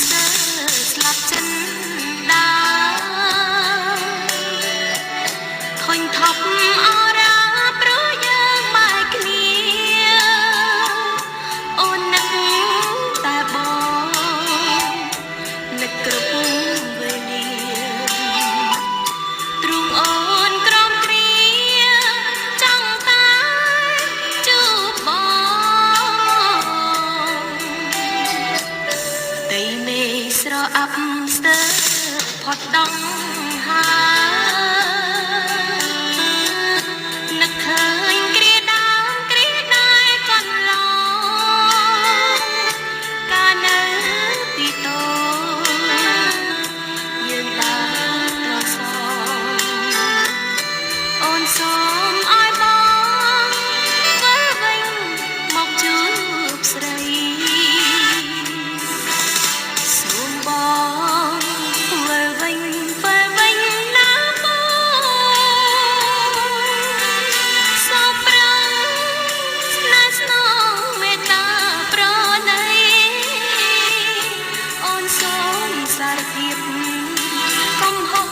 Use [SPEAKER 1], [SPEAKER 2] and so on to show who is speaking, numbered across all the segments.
[SPEAKER 1] ស្ទើរស្លាប់ចិនដាធុញថប់អរាព្រោះយើងបែកគ្នាអូននឹកតែបងនឹកគ្រប់វេលាទ្រូងអូនក្រំគ្រាចង់តែជួបបងដីមេស្រអាប់ស្ទើរផុតដងហើនឹកឃើញគ្រាដើមគ្រាដែរកន្លងកាលនៅពីតូចយើងដើរត្រសងអូនសូមឲ្យបងវិលវិញមកជួបស្រីសូមបងវិលវិញណាបងសូមប្រឹងស្នេហ៍ស្នងមេត្តាប្រណីអូនសូមសារភាពកំហុស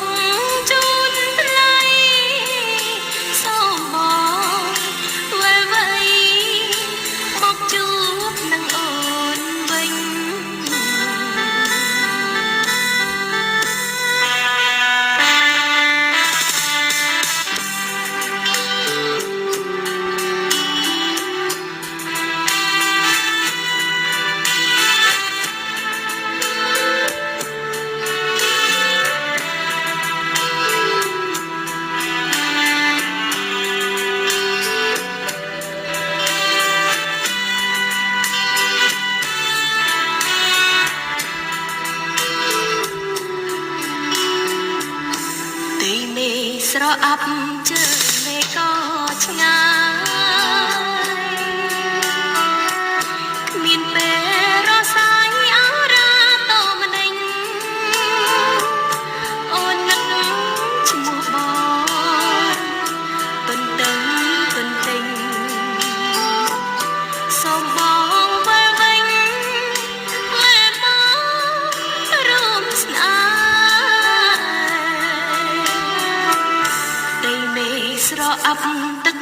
[SPEAKER 1] ជូនថ្លៃសូមបងវិលមកជួបនឹងអូនវិញ ទីមេស្រអាប់ជើងមេឃក៏ឆ្ងាយគ្មានពេលរសាយអរាតម្នេញអូននឹកឈ្មោះបងទុនតឹងទុនទិញសូមបងវិលវិញលែមករួមស្នេហ៍ដីមេស្រអាប់ទឹក